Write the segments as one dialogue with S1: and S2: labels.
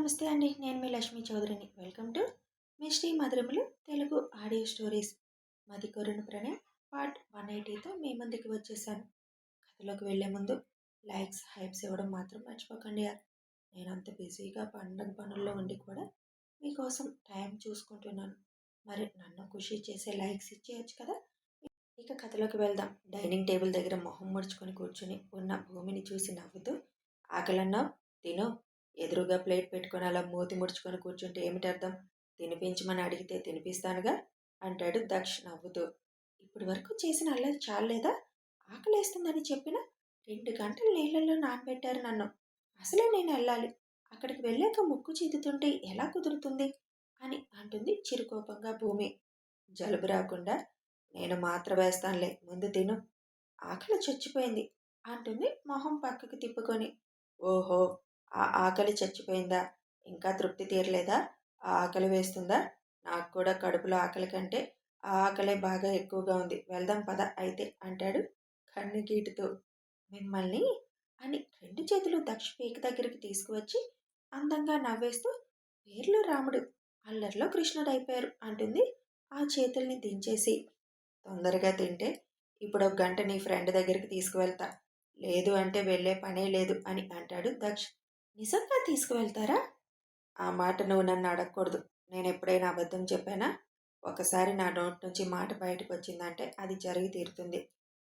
S1: నమస్తే అండి. నేను మీ లక్ష్మీ చౌదరిని. వెల్కమ్ టు మిస్టీ మధురములు తెలుగు ఆడియో స్టోరీస్. మది కొరను ప్రణయం పార్ట్ 180తో మీ ముందుకు వచ్చేసాను. కథలోకి వెళ్లే ముందు లైక్స్, హైప్స్ ఇవ్వడం మాత్రం మర్చిపోకండి యార్. నేను అంత బిజీగా పండగ పనుల్లో ఉండి కూడా మీకోసం టైం చూసుకుంటున్నాను. మరి నన్ను ఖుషి చేసే లైక్స్ ఇచ్చేయచ్చు కదా. ఇక కథలోకి వెళ్దాం. డైనింగ్ టేబుల్ దగ్గర మొహం ముడుచుకొని కూర్చుని ఉన్న భూమిని చూసి నవ్వుతూ, ఆకలన్నావు తిను, ఎదురుగా ప్లేట్ పెట్టుకొని అలా మూతి ముడుచుకొని కూర్చుంటే ఏమిటి అర్థం? తినిపించమని అడిగితే తినిపిస్తానుగా అంటాడు దక్ష్ నవ్వుతూ. ఇప్పటి వరకు చేసిన అల్లరి చాలేదా? ఆకలేస్తుందని చెప్పిన 2 గంటలు నీళ్ళల్లో నానబెట్టారు నన్ను. అసలే నేను వెళ్ళాలి. అక్కడికి వెళ్ళాక ముక్కు చీదుతుంటే ఎలా కుదురుతుంది అని అంటుంది చిరుకోపంగా భూమి. జలుబు రాకుండా నేను మాత్ర వేస్తానులే, ముందు తిను, ఆకలి చచ్చిపోయింది అంటుంది మొహం పక్కకు తిప్పుకొని. ఓహో, ఆ ఆకలి చచ్చిపోయిందా? ఇంకా తృప్తి తీరలేదా? ఆ ఆకలి వేస్తుందా? నాకు కూడా కడుపులో ఆకలి కంటే ఆ ఆకలే బాగా ఎక్కువగా ఉంది. వెళ్దాం పద అయితే అంటాడు కన్ను గీటుతూ. మిమ్మల్ని అని 2 చేతులు దక్ష పీక దగ్గరికి తీసుకువచ్చి అందంగా నవ్వేస్తూ, పేర్లో రాముడు అల్లరిలో కృష్ణుడైపోయారు అంటుంది ఆ చేతుల్ని దించేసి. తొందరగా తింటే ఇప్పుడు 1 గంట నీ ఫ్రెండ్ దగ్గరికి తీసుకువెళ్తా, లేదు అంటే వెళ్ళే పనే లేదు అని అంటాడు దక్ష్. నిజంగా తీసుకువెళ్తారా? ఆ మాట నువ్వు నన్ను అడగకూడదు. నేను ఎప్పుడైనా అబద్ధం చెప్పానా? ఒకసారి నా నోటి నుంచి మాట బయటకు వచ్చిందంటే అది జరిగి తీరుతుంది.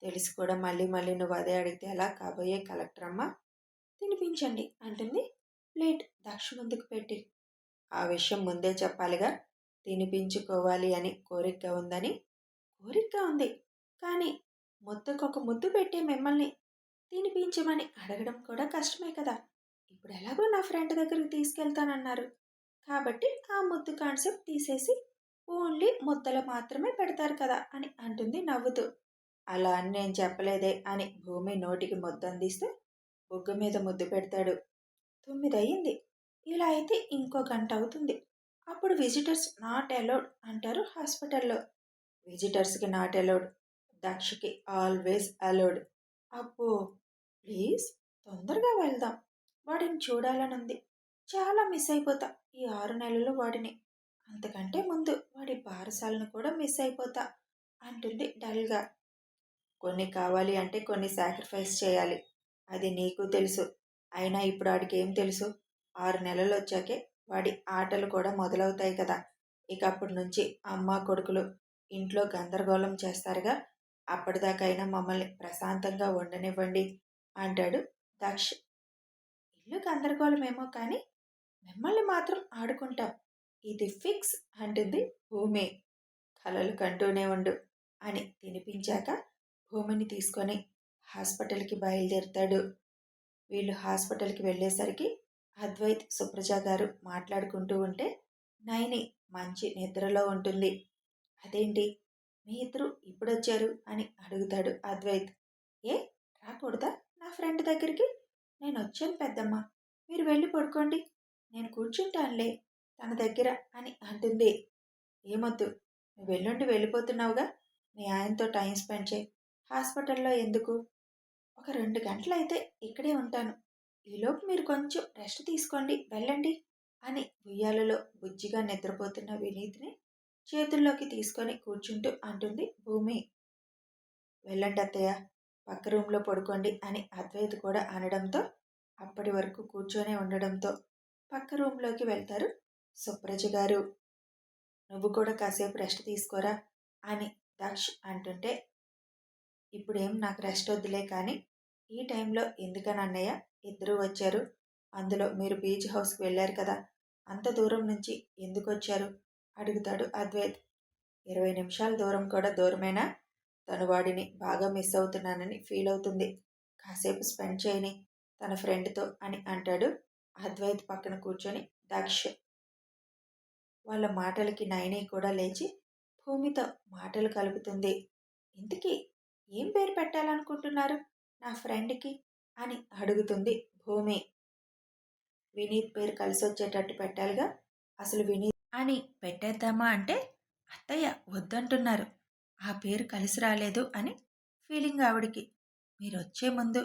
S1: తెలిసి కూడా మళ్ళీ మళ్ళీ నువ్వు అదే అడిగితే ఎలా? కాబోయే కలెక్టర్ అమ్మ. తినిపించండి అంటుంది ప్లేట్ దక్ష ముందుకు పెట్టి. ఆ విషయం ముందే చెప్పాలిగా. తినిపించుకోవాలి అని కోరికగా ఉందని. కోరికగా ఉంది, కానీ ముద్దకొక ముద్దు పెట్టే మిమ్మల్ని తినిపించమని అడగడం కూడా కష్టమే కదా. ఇప్పుడు ఎలాగో నా ఫ్రెండ్ దగ్గరికి తీసుకెళ్తానన్నారు కాబట్టి ఆ ముద్దు కాన్సెప్ట్ తీసేసి ఓన్లీ ముద్దలు మాత్రమే పెడతారు కదా అని అంటుంది నవ్వుతూ. అలా అని నేను చెప్పలేదే అని భూమి నోటికి ముద్దు అందిస్తూ బుగ్గ మీద ముద్దు పెడతాడు. 9 అయ్యింది. ఇలా అయితే ఇంకో 1 గంట అవుతుంది. అప్పుడు విజిటర్స్ నాట్ అలౌడ్ అంటారు హాస్పిటల్లో. విజిటర్స్కి నాట్ అలౌడ్, దక్షకి ఆల్వేస్ అలౌడ్. అబ్బో, ప్లీజ్ తొందరగా వెళ్దాం. వాడిని చూడాలనుంది. చాలా మిస్ అయిపోతా ఈ 6 నెలలు వాడిని. అంతకంటే ముందు వాడి బారసాలను కూడా మిస్ అయిపోతా అంటుంది డల్గా. కొన్ని కావాలి అంటే కొన్ని సాక్రిఫైస్ చేయాలి. అది నీకు తెలుసు. అయినా ఇప్పుడు వాడికి ఏం తెలుసు? 6 నెలలు వచ్చాకే వాడి ఆటలు కూడా మొదలవుతాయి కదా. ఇక అప్పటి నుంచి అమ్మ కొడుకులు ఇంట్లో గందరగోళం చేస్తారుగా. అప్పటిదాకైనా మమ్మల్ని ప్రశాంతంగా ఉండనివ్వండి అంటాడు దక్ష్. ఇల్లు గందరగోళమేమో కానీ మిమ్మల్ని మాత్రం ఆడుకుంటాం, ఇది ఫిక్స్ అంటుంది భూమి. కలలు కంటూనే ఉండు అని తినిపించాక భూమిని తీసుకొని హాస్పిటల్కి బయలుదేరుతాడు. వీళ్ళు హాస్పిటల్కి వెళ్ళేసరికి అద్వైత్, సుప్రజ గారు మాట్లాడుకుంటూ ఉంటే నైని మంచి నిద్రలో ఉంటుంది. అదేంటి మీ ఇద్దరు ఇప్పుడొచ్చారు అని అడుగుతాడు అద్వైత్. ఏ రాకూడదా నా ఫ్రెండ్ దగ్గరికి? నేను వచ్చాను పెద్దమ్మ, మీరు వెళ్ళి పడుకోండి, నేను కూర్చుంటానులే తన దగ్గర అని అంటుంది. ఏమొద్దు, నువ్వు వెళ్ళుండి వెళ్ళిపోతున్నావుగా, మీ ఆయనతో టైం స్పెండ్ చేయి. హాస్పిటల్లో ఎందుకు? ఒక 2 గంటలు అయితే ఇక్కడే ఉంటాను. ఈలోపు మీరు కొంచెం రెస్ట్ తీసుకోండి, వెళ్ళండి అని ఉయ్యాలలో బుజ్జిగా నిద్రపోతున్న వినీత్ని చేతుల్లోకి తీసుకొని కూర్చుంటూ అంటుంది భూమి. వెళ్ళండి అత్తయ్య, పక్క రూమ్లో పడుకోండి అని అద్వైత్ కూడా అనడంతో అప్పటి వరకు కూర్చొనే ఉండడంతో పక్క రూమ్లోకి వెళ్తారు సుప్రజ గారు. నువ్వు కూడా కాసేపు రెస్ట్ తీసుకోరా అని దక్ష్ అంటుంటే, ఇప్పుడేం నాకు రెస్ట్ వద్దులే కానీ ఈ టైంలో ఎందుకని అన్నయ్య ఇద్దరూ వచ్చారు? అందులో మీరు బీచ్ హౌస్కి వెళ్ళారు కదా, అంత దూరం నుంచి ఎందుకు వచ్చారు అడుగుతాడు అద్వైత్. 20 నిమిషాల దూరం కూడా దూరమేనా? తను వాడిని బాగా మిస్ అవుతున్నానని ఫీల్ అవుతుంది. కాసేపు స్పెండ్ చేయని తన ఫ్రెండ్తో అని అంటాడు అద్వైత్ పక్కన కూర్చొని దక్ష్. వాళ్ళ మాటలకి నయని కూడా లేచి భూమితో మాటలు కలుపుతుంది. ఇంతకీ ఏం పేరు పెట్టాలనుకుంటున్నారు నా ఫ్రెండ్కి అని అడుగుతుంది భూమి. వినీత్ పేరు కలిసి వచ్చేటట్టు పెట్టాలిగా. అసలు వినీత్ అని పెట్టేద్దామా అంటే అత్తయ్య వద్దంటున్నారు. ఆ పేరు కలిసి రాలేదు అని ఫీలింగ్ ఆవిడికి. మీరు వచ్చే ముందు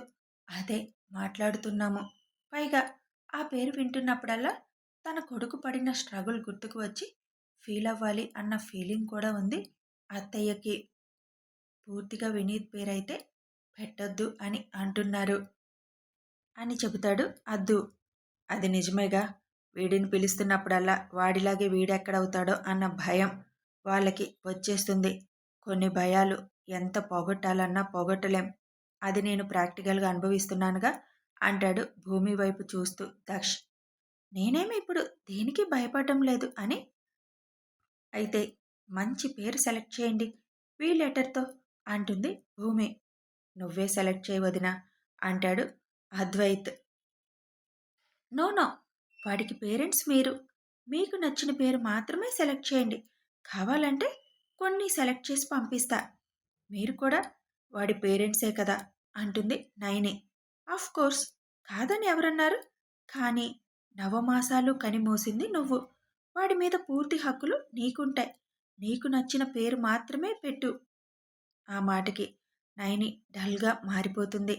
S1: అదే మాట్లాడుతున్నాము. పైగా ఆ పేరు వింటున్నప్పుడల్లా తన కొడుకు పడిన స్ట్రగుల్ గుర్తుకు వచ్చి ఫీల్ అవ్వాలి అన్న ఫీలింగ్ కూడా ఉంది అత్తయ్యకి. పూర్తిగా వినీత్ పేరైతే పెట్టొద్దు అని అంటున్నారు అని చెబుతాడు అద్దు. అది నిజమేగా, వీడిని పిలుస్తున్నప్పుడల్లా వాడిలాగే వీడెక్కడవుతాడో అన్న భయం వాళ్ళకి వచ్చేస్తుంది. కొన్ని భయాలు ఎంత పోగొట్టాలన్నా పోగొట్టలేం. అది నేను ప్రాక్టికల్గా అనుభవిస్తున్నానుగా అంటాడు భూమి వైపు చూస్తూ దక్ష్. నేనేమి ఇప్పుడు దేనికి భయపడటం లేదు అని. అయితే మంచి పేరు సెలెక్ట్ చేయండి వీ లెటర్తో అంటుంది భూమి. నువ్వే సెలెక్ట్ చేయవదినా అంటాడు అద్వైత్. నో నో, వాడికి పేరెంట్స్ మీరు. మీకు నచ్చిన పేరు మాత్రమే సెలెక్ట్ చేయండి. కావాలంటే కొన్ని సెలెక్ట్ చేసి పంపిస్తా. మీరు కూడా వాడి పేరెంట్సే కదా అంటుంది నైని. ఆఫ్ కోర్స్, కాదని ఎవరన్నారు? కానీ నవమాసాలు కనిమోసింది నువ్వు. వాడి మీద పూర్తి హక్కులు నీకుంటాయి. నీకు నచ్చిన పేరు మాత్రమే పెట్టు. ఆ మాటకి నైని డల్గా మారిపోతుంది.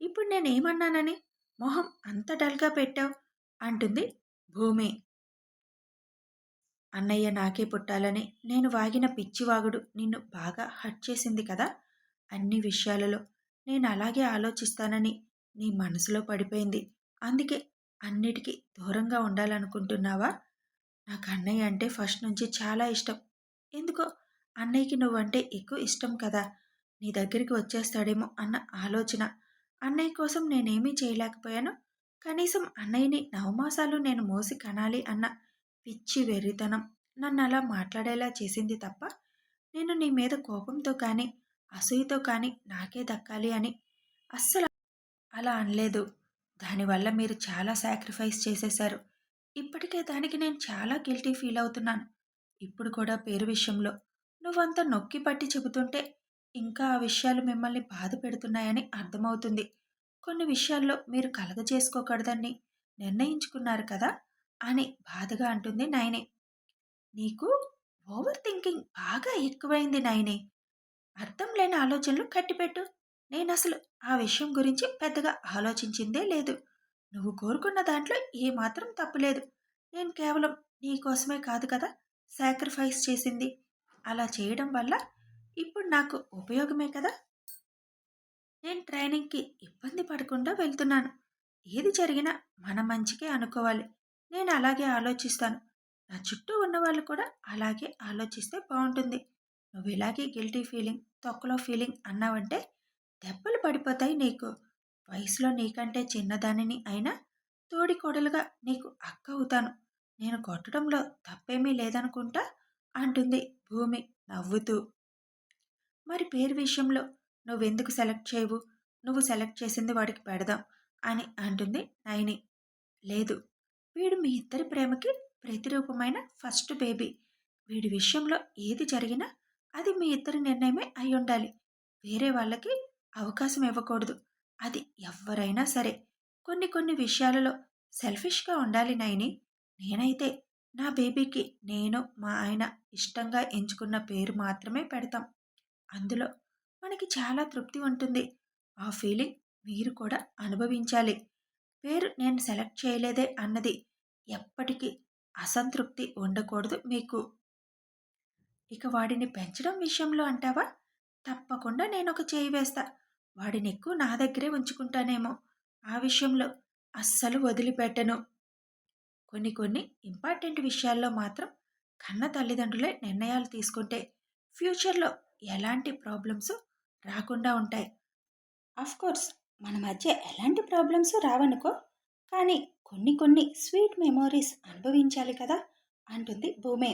S1: ఇప్పుడు నేనేమన్నానని మొహం అంత డల్గా పెట్టావు అంటుంది భూమి. అన్నయ్య నాకే పుట్టాలని నేను వాగిన పిచ్చివాగుడు నిన్ను బాగా హర్ట్ చేసింది కదా. అన్ని విషయాలలో నేను అలాగే ఆలోచిస్తానని నీ మనసులో పడిపోయింది. అందుకే అన్నిటికీ దూరంగా ఉండాలనుకుంటున్నావా? నాకు అన్నయ్య అంటే ఫస్ట్ నుంచి చాలా ఇష్టం. ఎందుకో అన్నయ్యకి నువ్వంటే ఎక్కువ ఇష్టం కదా. నీ దగ్గరికి వచ్చేస్తాడేమో అన్న ఆలోచన. అన్నయ్య కోసం నేనేమీ చేయలేకపోయాను. కనీసం అన్నయ్యని నవమాసాలు నేను మోసి కనాలి అన్న పిచ్చి వెర్రితనం నన్ను అలా మాట్లాడేలా చేసింది తప్ప నేను నీ మీద కోపంతో కానీ అసూయతో కానీ నాకే దక్కాలి అని అస్సలు అలా అనలేదు. దానివల్ల మీరు చాలా సాక్రిఫైస్ చేసేశారు. ఇప్పటికే దానికి నేను చాలా గిల్టీ ఫీల్ అవుతున్నాను. ఇప్పుడు కూడా పేరు విషయంలో నువ్వంత నొక్కి పట్టి చెబుతుంటే ఇంకా ఆ విషయాలు మిమ్మల్ని బాధ పెడుతున్నాయని అర్థమవుతుంది. కొన్ని విషయాల్లో మీరు కలగజేసుకోకూడదని నిర్ణయించుకున్నారు కదా అని బాధగా అంటుంది నైని. నీకు ఓవర్ థింకింగ్ బాగా ఎక్కువైంది నైని. అర్థం లేని ఆలోచనలు కట్టిపెట్టు. నేనసలు ఆ విషయం గురించి పెద్దగా ఆలోచించిందే లేదు. నువ్వు కోరుకున్న దాంట్లో ఏమాత్రం తప్పులేదు. నేను కేవలం నీ కోసమే కాదు కదా సాక్రిఫైస్ చేసింది. అలా చేయడం వల్ల ఇప్పుడు నాకు ఉపయోగమే కదా. నేను ట్రైనింగ్కి ఇబ్బంది పడకుండా వెళ్తున్నాను. ఏది జరిగినా మన మంచికే అనుకోవాలి. నేను అలాగే ఆలోచిస్తాను. నా చుట్టూ ఉన్నవాళ్ళు కూడా అలాగే ఆలోచిస్తే బాగుంటుంది. నువ్వు ఇలాగే గిల్టీ ఫీలింగ్, తొక్కలో ఫీలింగ్ అన్నావంటే దెబ్బలు పడిపోతాయి నీకు. వయసులో నీకంటే చిన్నదానిని అయినా తోడికోడలుగా నీకు అక్క అవుతాను. నేను కొట్టడంలో తప్పేమీ లేదనుకుంటా అంటుంది భూమి నవ్వుతూ. మరి పేరు విషయంలో నువ్వెందుకు సెలెక్ట్ చేయవు? నువ్వు సెలెక్ట్ చేసింది వాడికి పెడదాం అని అంటుంది నైని. లేదు, వీడు మీ ఇద్దరి ప్రేమకి ప్రతిరూపమైన ఫస్ట్ బేబీ. వీడి విషయంలో ఏది జరిగినా అది మీ ఇద్దరి నిర్ణయమే అయి ఉండాలి. వేరే వాళ్ళకి అవకాశం ఇవ్వకూడదు. అది ఎవరైనా సరే. కొన్ని కొన్ని విషయాలలో సెల్ఫిష్గా ఉండాలి నైని. నేనైతే నా బేబీకి నేను మా ఆయన ఇష్టంగా ఎంచుకున్న పేరు మాత్రమే పెడతాం. అందులో మనకి చాలా తృప్తి ఉంటుంది. ఆ ఫీలింగ్ మీరు కూడా అనుభవించాలి. పేరు నేను సెలెక్ట్ చేయలేదే అన్నది ఎప్పటికీ అసంతృప్తి ఉండకూడదు మీకు. ఇక వాడిని పెంచడం విషయంలో అంటావా? తప్పకుండా నేను ఒక చేయి వేస్తా. వాడిని ఎక్కువ నా దగ్గరే ఉంచుకుంటానేమో. ఆ విషయంలో అస్సలు వదిలిపెట్టను. కొన్ని కొన్ని ఇంపార్టెంట్ విషయాల్లో మాత్రం కన్న తల్లిదండ్రులే నిర్ణయాలు తీసుకుంటే ఫ్యూచర్లో ఎలాంటి ప్రాబ్లమ్స్ రాకుండా ఉంటాయి. కోర్స్ మన మధ్య ఎలాంటి ప్రాబ్లమ్స్ రావనుకో, కానీ కొన్ని కొన్ని స్వీట్ మెమోరీస్ అనుభవించాలి కదా అంటుంది భూమి.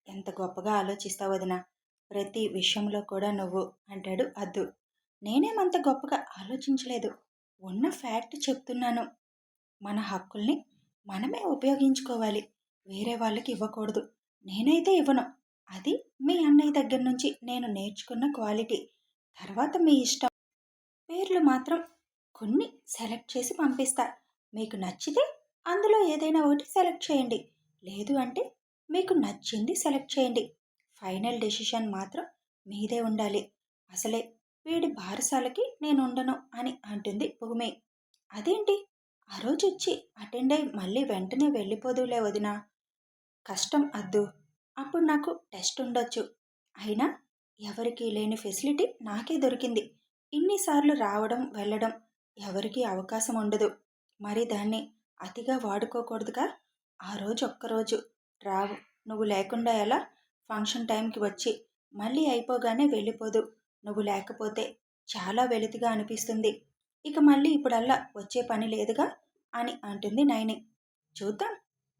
S1: ఎంత గొప్పగా ఆలోచిస్తావు వదినా, ప్రతి విషయంలో కూడా నువ్వు అంటాడు అద్దు. నేనేమంత గొప్పగా ఆలోచించలేదు. ఉన్న ఫ్యాక్ట్ చెప్తున్నాను. మన హక్కుల్ని మనమే ఉపయోగించుకోవాలి. వేరే వాళ్ళకి ఇవ్వకూడదు. నేనైతే ఇవ్వను. అది మీ అన్నయ్య దగ్గర నుంచి నేను నేర్చుకున్న క్వాలిటీ. తర్వాత మీ ఇష్టం. పేర్లు మాత్రం కొన్ని సెలెక్ట్ చేసి పంపిస్తా. మీకు నచ్చితే అందులో ఏదైనా ఒకటి సెలెక్ట్ చేయండి. లేదు అంటే మీకు నచ్చింది సెలెక్ట్ చేయండి. ఫైనల్ డెసిషన్ మాత్రం మీదే ఉండాలి. అసలే వీడి బారసాలకి నేను ఉండను అని అంటుంది భూమి. అదేంటి ఆ రోజొచ్చి అటెండ్ అయ్యి మళ్ళీ వెంటనే వెళ్ళిపోదులే వదినా. కష్టం అద్దు. అప్పుడు నాకు టెస్ట్ ఉండొచ్చు. అయినా ఎవరికీ లేని ఫెసిలిటీ నాకే దొరికింది. ఇన్నిసార్లు రావడం, వెళ్ళడం ఎవరికీ అవకాశం ఉండదు. మరి దాన్ని అతిగా వాడుకోకూడదుగా. ఆ రోజు ఒక్కరోజు రావు. నువ్వు లేకుండా ఎలా? ఫంక్షన్ టైంకి వచ్చి మళ్ళీ అయిపోగానే వెళ్ళిపోదు. నువ్వు లేకపోతే చాలా వెలితిగా అనిపిస్తుంది. ఇక మళ్ళీ ఇప్పుడల్లా వచ్చే పని లేదుగా అని అంటుంది నైని. చూద్దాం.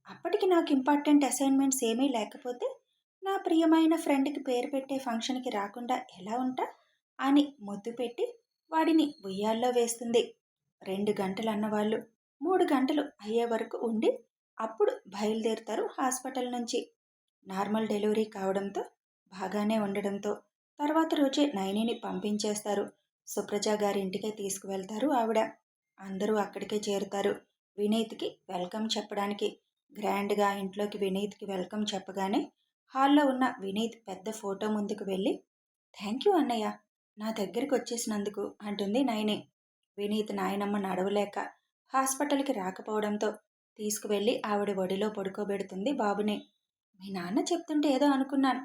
S1: అప్పటికి నాకు ఇంపార్టెంట్ అసైన్మెంట్స్ ఏమీ లేకపోతే నా ప్రియమైన ఫ్రెండ్కి పేరు పెట్టే ఫంక్షన్కి రాకుండా ఎలా ఉంటా అని ముద్దు పెట్టి వాడిని ఉయ్యాల్లో వేస్తుంది. 2 గంటలు అన్నవాళ్ళు 3 గంటలు అయ్యే వరకు ఉండి అప్పుడు బయలుదేరుతారు హాస్పిటల్ నుంచి. నార్మల్ డెలివరీ కావడంతో బాగానే ఉండడంతో తర్వాత రోజే నైనిని పంపించేస్తారు. సుప్రజ గారి ఇంటికే తీసుకువెళ్తారు ఆవిడ. అందరూ అక్కడికే చేరుతారు వినీత్కి వెల్కమ్ చెప్పడానికి. గ్రాండ్గా ఇంట్లోకి వినీత్కి వెల్కమ్ చెప్పగానే హాల్లో ఉన్న వినీత్ పెద్ద ఫోటో ముందుకు వెళ్ళి థ్యాంక్ యూ అన్నయ్య, నా దగ్గరికి వచ్చేసినందుకు అంటుంది నైని. వినీత్ నాయనమ్మ నడవలేక హాస్పిటల్కి రాకపోవడంతో తీసుకువెళ్ళి ఆవిడ ఒడిలో పడుకోబెడుతుంది బాబుని. మీ నాన్న చెప్తుంటే ఏదో అనుకున్నాను,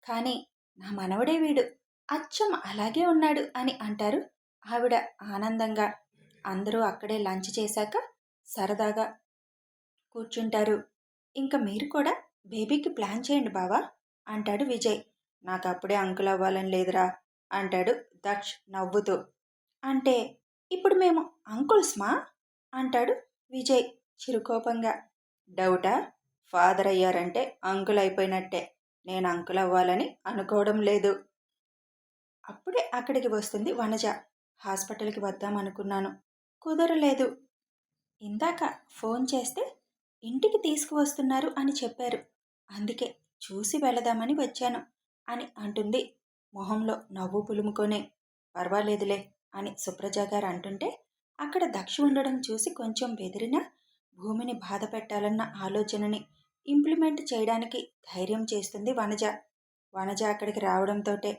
S1: కానీ నా మనవడే వీడు, అచ్చం అలాగే ఉన్నాడు అని అంటారు ఆవిడ ఆనందంగా. అందరూ అక్కడే లంచ్ చేశాక సరదాగా కూర్చుంటారు. ఇంక మీరు కూడా బేబీకి ప్లాన్ చేయండి బావా అంటాడు విజయ్. నాకు అప్పుడే అంకుల్ అవ్వాలని లేదురా అంటాడు దక్ష్ నవ్వుతూ. అంటే ఇప్పుడు మేము అంకుల్స్మా అంటాడు విజయ్ చిరుకోపంగా. డౌటా? ఫాదర్ అయ్యారంటే అంకుల్ అయిపోయినట్టే. నేను అంకుల్ అవ్వాలని అనుకోవడం లేదు. అప్పుడే అక్కడికి వస్తుంది వనజ. హాస్పిటల్కి వద్దామనుకున్నాను, కుదరలేదు. ఇందాక ఫోన్ చేస్తే ఇంటికి తీసుకువస్తున్నారు అని చెప్పారు. అందుకే చూసి వెళదామని వచ్చాను అని అంటుంది మొహంలో నవ్వు పులుముకొని. పర్వాలేదులే అని సుప్రజ గారు అంటుంటే అక్కడ దక్ష ఉండడం చూసి కొంచెం బెదిరినా భూమిని బాధ పెట్టాలన్న ఆలోచనని ఇంప్లిమెంట్ చేయడానికి ధైర్యం చేస్తుంది వనజ. వనజ అక్కడికి రావడంతోటే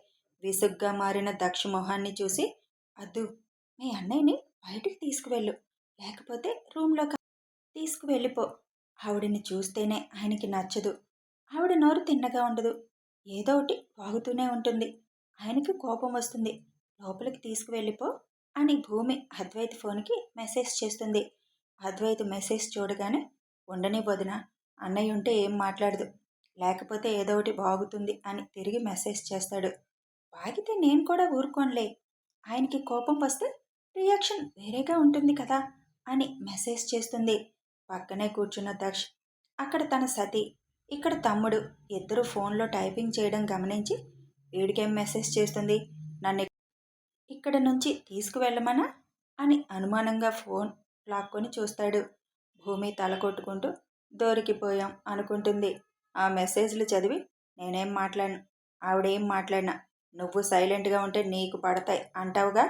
S1: విసుగ్గా మారిన దక్ష మొహాన్ని చూసి అద్దు, మీ అన్నయ్యని బయటికి తీసుకువెళ్ళు, లేకపోతే రూమ్లో తీసుకువెళ్ళిపో. ఆవిడని చూస్తేనే ఆయనకి నచ్చదు. ఆవిడ నోరు తిన్నగా ఉండదు, ఏదో ఒకటి వాగుతూనే ఉంటుంది. ఆయనకి కోపం వస్తుంది. లోపలికి తీసుకువెళ్ళిపో అని భూమి అద్వైత్ ఫోన్కి మెసేజ్ చేస్తుంది. అద్వైత్ మెసేజ్ చూడగానే ఉండని వదిన, అన్నయ్య ఉంటే ఏం మాట్లాడదు, లేకపోతే ఏదో ఒకటి వాగుతుంది అని తిరిగి మెసేజ్ చేస్తాడు. వాగితే నేను కూడా ఊరుకోనులే, ఆయనకి కోపం వస్తే రియాక్షన్ వేరేగా ఉంటుంది కదా అని మెసేజ్ చేస్తుంది. పక్కనే కూర్చున్న దక్ష్ అక్కడ తన సతీ, ఇక్కడ తమ్ముడు ఇద్దరు ఫోన్లో టైపింగ్ చేయడం గమనించి వీడికేం మెసేజ్ చేస్తుంది, నన్ను ఇక్కడ నుంచి తీసుకువెళ్ళమనా అని అనుమానంగా ఫోన్ లాక్కొని చూస్తాడు. భూమి తల కొట్టుకుంటూ దొరికిపోయాం అనుకుంటుంది. ఆ మెసేజ్లు చదివి నేనేం మాట్లాడను, ఆవిడేం మాట్లాడినా నువ్వు సైలెంట్గా ఉంటే నీకు పడతాయి అంటావుగా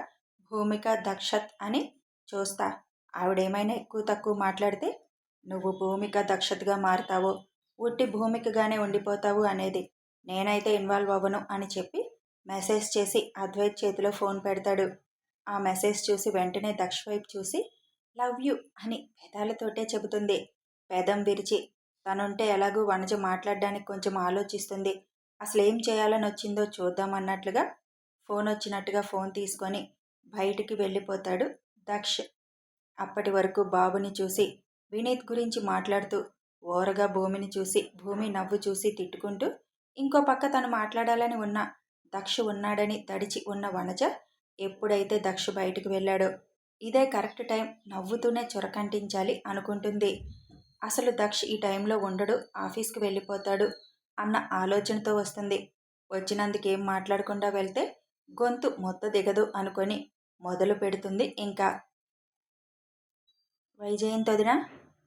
S1: భూమిక దక్షత్ అని. చూస్తా, ఆవిడేమైనా ఎక్కువ తక్కువ మాట్లాడితే నువ్వు భూమిక దక్షతగా మారుతావో ఉట్టి భూమికగానే ఉండిపోతావు అనేది. నేనైతే ఇన్వాల్వ్ అవ్వను అని చెప్పి మెసేజ్ చేసి అద్వైత్ చేతిలో ఫోన్ పెడతాడు. ఆ మెసేజ్ చూసి వెంటనే దక్ష వైపు చూసి లవ్ యూ అని పెదాలతోటే చెబుతుంది. పెదం విరిచి తనుంటే ఎలాగూ వనజ మాట్లాడడానికి కొంచెం ఆలోచిస్తుంది. అసలు ఏం చేయాలని వచ్చిందో చూద్దామన్నట్లుగా ఫోన్ వచ్చినట్టుగా ఫోన్ తీసుకొని బయటికి వెళ్ళిపోతాడు దక్ష్. అప్పటి వరకు బాబుని చూసి వినీత్ గురించి మాట్లాడుతూ ఓరగా భూమిని చూసి భూమి నవ్వు చూసి తిట్టుకుంటూ ఇంకో పక్క తను మాట్లాడాలని ఉన్న దక్ష ఉన్నాడని తడిచి ఉన్న వనజ ఎప్పుడైతే దక్ష బయటికి వెళ్ళాడో ఇదే కరెక్ట్ టైం, నవ్వుతూనే చొరకంటించాలి అనుకుంటుంది. అసలు దక్ష ఈ టైంలో ఉండడు, ఆఫీస్కి వెళ్ళిపోతాడు అన్న ఆలోచనతో వస్తుంది. వచ్చినందుకేం మాట్లాడకుండా వెళ్తే గొంతు మొత్త దిగదు అనుకొని మొదలు పెడుతుంది. ఇంకా వైజయంతొదిన,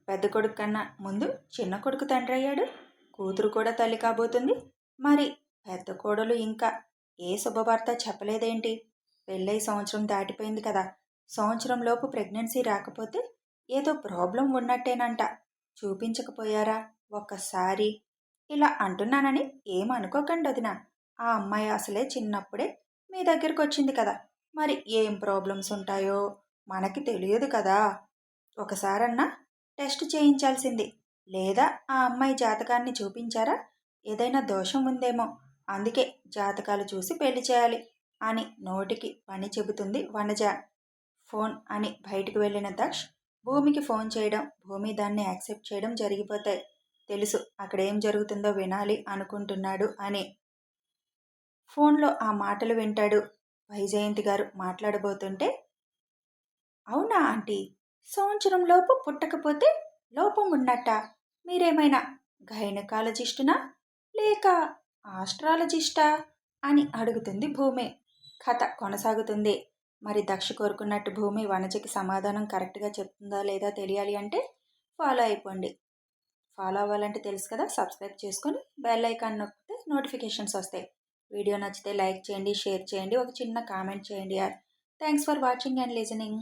S1: పెద్ద కొడుకు కన్నా ముందు చిన్న కొడుకు తండ్రి అయ్యాడు, కూతురు కూడా తల్లి కాబోతుంది. మరి పెద్ద కోడలు ఇంకా ఏ శుభవార్త చెప్పలేదేంటి? పెళ్ళై సంవత్సరం దాటిపోయింది కదా, సంవత్సరంలోపు ప్రెగ్నెన్సీ రాకపోతే ఏదో ప్రాబ్లం ఉన్నట్టేనంట. చూపించకపోయారా ఒక్కసారి? ఇలా అంటున్నానని ఏమనుకోకండి వదిన, ఆ అమ్మాయి అసలే చిన్నప్పుడే మీ దగ్గరికి వచ్చింది కదా, మరి ఏం ప్రాబ్లమ్స్ ఉంటాయో మనకి తెలియదు కదా. ఒకసారన్నా టెస్ట్ చేయించాల్సింది. లేదా ఆ అమ్మాయి జాతకాన్ని చూపించారా? ఏదైనా దోషం ఉందేమో. అందుకే జాతకాలు చూసి పెళ్లి చేయాలి అని నోటికి పని చెబుతుంది వనజ. ఫోన్ అని బయటికి వెళ్ళిన దక్ష్ భూమికి ఫోన్ చేయడం, భూమి దాన్ని యాక్సెప్ట్ చేయడం జరిగిపోతాయి. తెలుసు అక్కడేం జరుగుతుందో వినాలి అనుకుంటున్నాడు అని. ఫోన్లో ఆ మాటలు వింటాడు. వైజయంతి గారు మాట్లాడబోతుంటే, అవునా ఆంటీ, సంవత్సరం లోపు పుట్టకపోతే లోపం ఉన్నట్ట? మీరేమైనా గైనకాలజిస్టునా లేక ఆస్ట్రాలజిస్టా అని అడుగుతుంది భూమి. కథ కొనసాగుతుంది. మరి దక్ష కోరుకున్నట్టు భూమి వనజకి సమాధానం కరెక్ట్గా చెప్తుందా లేదా తెలియాలి అంటే ఫాలో అయిపోండి. ఫాలో అవ్వాలంటే తెలుసు కదా, సబ్స్క్రైబ్ చేసుకొని బెల్ ఐకాన్ నొక్కితే నోటిఫికేషన్స్ వస్తాయి. వీడియో నచ్చితే లైక్ చేయండి, షేర్ చేయండి, ఒక చిన్న కామెంట్ చేయండి. Thanks for watching and listening.